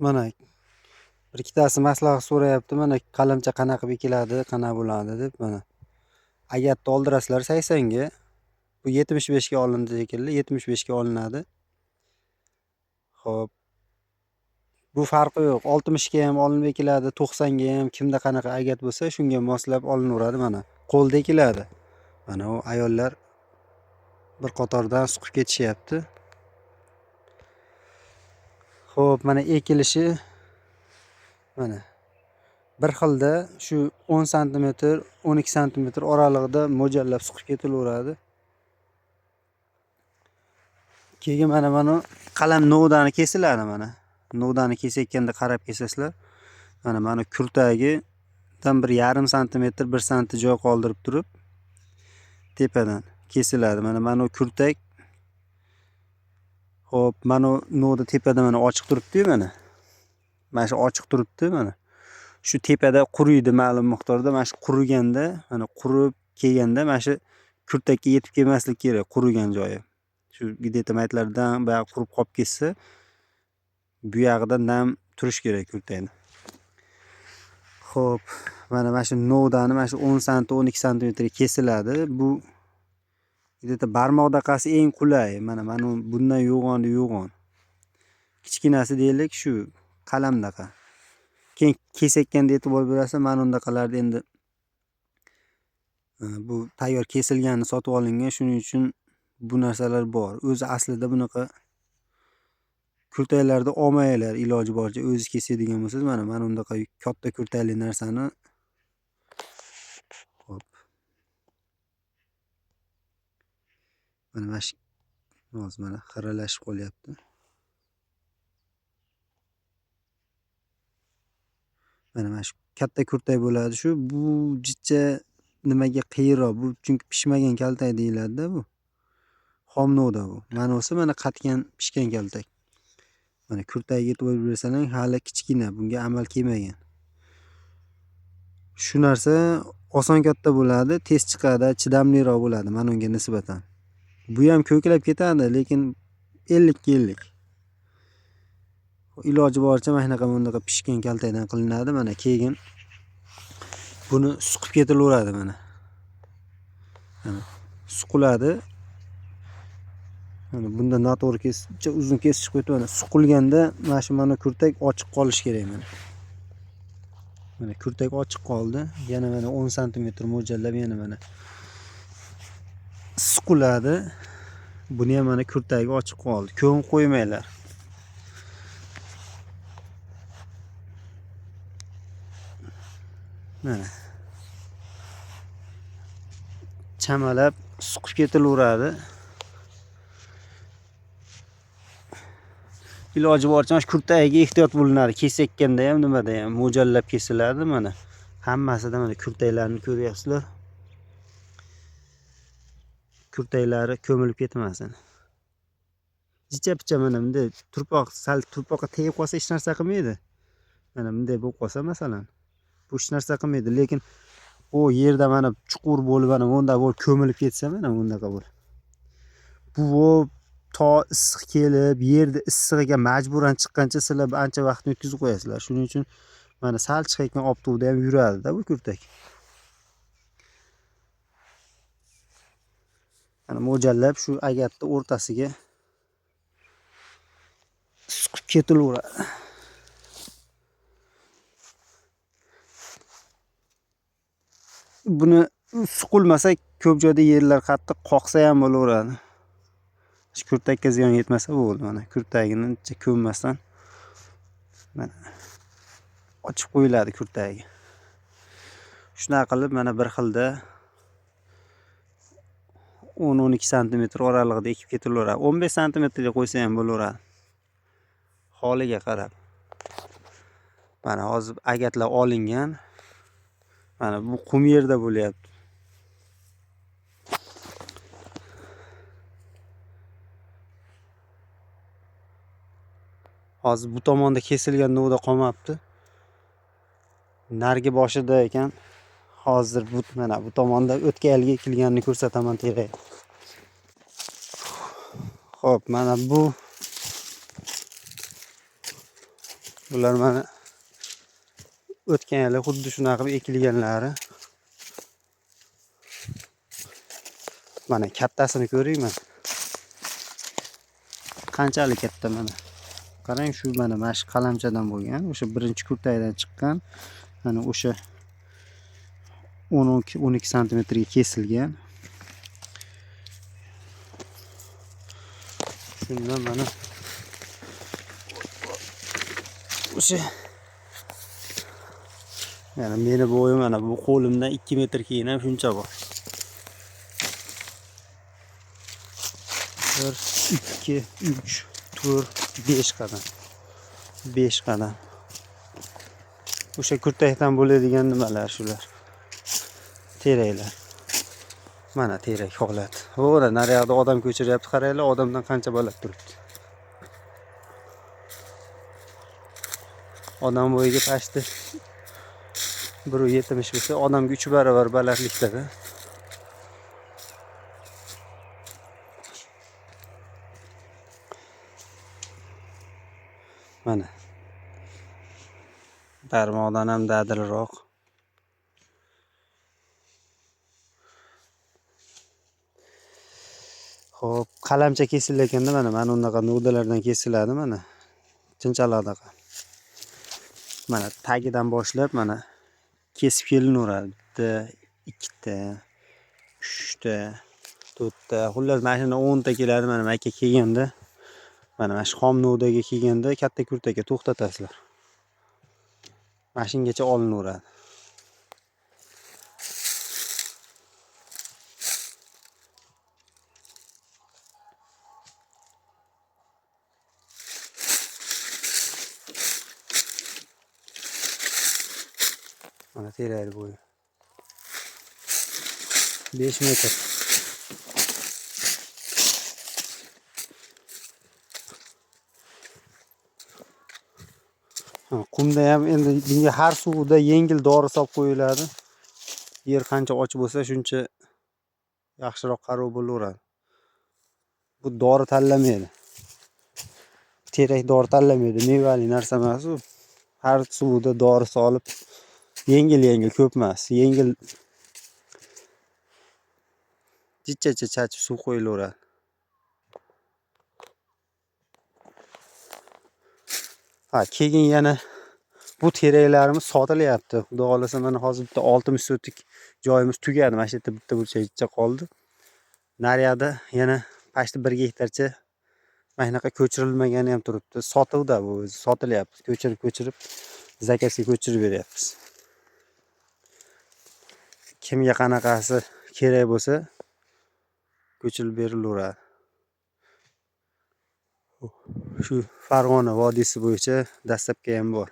Mana bir ikkitasi maslahat so'rayapti. Mana qalamcha qanaqa bekiladi, qanaqa bo'ladi deb mana. Agatni oldirasizlar 80 ga. Bu 75 ga olindi shekilli, 75 ga olinadi. Xo'p. Bu farqi yo'q. 60 ga ham olinib ekiladi, 90 ga ham kimda qanaqa agat bo'lsa, shunga moslab olinaveradi mana. Qo'lda ekiladi. Mana u ayollar bir qatordan suqib ketishyapti. Xo'p, mana ekilishi mana bir xilda shu 10 sm, 12 sm oralig'ida mo'ljallab suqib ketilaveradi. Keyin mana qalam novdani kesiladi mana. Novdani kesayotganda qarab kesasizlar. Mana kurtagidan 1,5 sm, 1 sm joy qoldirib turib tepadan kesiladi. Mana u kurtak. Xo'p, mana novda tepada mana ochiq turibdi-yu mana. Mana shu ochiq turibdi mana. Shu tepada quriydi ma'lum miqdorda. Mana shu quriganda, mana qurib kelganda mana shu kurtakka yetib kelmaslik kerak, qurigan joyi. Shu gideta maytlardan bayaq qurib qolib ketsa, bu yog'ida nam turish kerak kurtakni. Xo'p, mana shu novdani mana shu 10 sm, 12 sm kesiladi. Bu gideta barmoqdaqasi eng qulay. Mana bundan yo'g'on. Kichkinasi deylik shu qalamdaqa. Keyin kesayotganda e'tibor berasa, mana undaqalarda endi bu tayyor kesilganini sotib olingan, shuning uchun bu narsalar bor. O'zi aslida bunaqa kurtaklarda olmanglar, iloji boricha o'zingiz kesadigan bo'lsangiz, mana undaqa katta kurtakli narsani. Xo'p. Mana shu hozir mana xiralashib qolyapti. Mana shu katta kurtak bo'ladi shu. Bu jicha nimaga qiyinroq. Bu chunki pishmagan kaltak deyiladi-da bu. Xom novda bu. Mana o'sa mana qatgan pishgan kaltak. Mana kurtagiga e'tibor bersalar, hali kichkina, bunga amal kelmagan. Shu narsa oson katta bo'ladi, tez chiqadi, chidamliroq bo'ladi mana unga nisbatan. Bu ham ko'klab ketadi, lekin 50 ga 50. Iloji boricha mana bunaqa pishgan kaltakdan qilinadi. Mana keyin buni suqib ketilaveradi mana. Mana suqiladi. Mana bunda noto'g'ri kesishcha uzun kesish qo'yib, mana suqilganda mana kurtak ochiq qolish kerak mana. Mana kurtak ochiq qoldi. Yana mana 10 sm mo'ljallab yana mana suqiladi. Buni ham mana kurtagi ochiq qoldi. Ko'm qo'ymanglar. Mana chamalab suqib ketilaveradi. Iloji boricha shu kurtagiga ehtiyot bo'linadi. Kesayotganda ham nimada ham mo'ljallab kesiladi mana. Hammasida mana kurtaklarni ko'ryapsizlar. Kurtaklari ko'milib ketmasin. Jicha-picha mana bunday turpoqqa tegib qolsa hech narsa qilmaydi. Mana bunday bo'lib qolsa masalan, bu hech narsa qilmaydi, lekin u yerda mana chuqur bo'lib mana bunda bo'lib ko'milib ketsa mana bundaqa bo'lib. Bu to issiq kelib, yerda issig'iga majburan chiqqancha sizlar ancha vaqtni o'tkazib qo'yasizlar. Shuning uchun mana sal chiqayotgan obtuvda ham yuradi-da bu kurtak. Mana mo'ljallab shu agatni o'rtasiga suqib ketilaveradi. Buni suqilmasa ko'p joyda yerlar qattiq qoqsa ham bo'laveradi. Shu kurtakka ziyon yetmasa bo'ldi. Mana kurtagini ko'mmasdan mana ochib qo'yiladi kurtagi. Shunaqa qilib mana bir xilda 10-12 sm oralig'ida ekib ketilaveradi. 15 sm ga qo'ysa ham bo'laveradi. Holiga qarab. Mana hozir agatlar olingan. Mana bu qum yerda bo'lyapti. Hozir bu tomonda kesilgan novda qolmabdi. Nargi boshida ekan. Hozir mana bu tomonda o'tganligi ekilganini ko'rsataman teray. Xo'p, mana bu Ular mana o'tgan yili xuddi shunaqa qilib ekilganlari. Mana kattasini ko'ring mana. Qanchalik katta mana. Qarang, shu mana mash qalamchadan bo'lgan, o'sha birinchi kurtakdan chiqqan. Mana o'sha 10-12 santimetrga kesilgan. Shundan mana o'sha mana meni bo'yim mana bu qo'limdan 2 metr keyin ham shuncha bor. 1 2 3 4 5 qadam. 5 qadam. O'sha kurtakdan bo'ladigan nimalar shular. Teraklar. Mana terak holat. O'ra naryoqda odam ko'chiryapti, qaranglar, odamdan qancha baland turibdi. Odam bo'yiga pashti 1.70 bo'lsa, odamga 3 barobar balandlikda. Mana. Darmodan ham dadilroq. Xo'p, qalamcha kesilganda mana unaqa nudalardan kesiladi mana. Chinchalardaqa. Mana tagidan boshlab mana kesib kelinaveradi. 1 ta, 3 ta, 4 ta, xullas mana shunda 10 ta keladi mana aka kelganda. Mana shu xom nudaga kelganda katta kurtakka to'xtatasizlar. Mashingacha olinaveradi. Mana terak bo'yi. 5 metr. Qumda ham endi bunga har suvda yengil dori solib qo'yiladi. Yer qancha och bo'lsa, shuncha yaxshiroq qarov bo'laveradi. Bu dori tanlamaydi. Terak dori tanlamaydi, mevali narsa emas u. Har suvda dori solib yengil ko'p emas, yengil jichchacha chachib suv qo'yilaveradi. Keyin yana bu teraklarimiz sotilyapti. Xudo xolasa mana hozir bitta 60 sotik joyimiz tugadi. Mana shu yerda bitta burchakcha qoldi. Naryoqda yana pashti 1 gektarcha mana shunaqa ko'chirilmagani ham turibdi. Sotuvda bu o'zi, sotilyapti. Ko'chirib zakazga ko'chirib beryapmiz. Kimga qanaqasi kerak bo'lsa ko'chirib berilaveradi. Shu Farg'ona vodiysi bo'yicha dastlabki ham bor.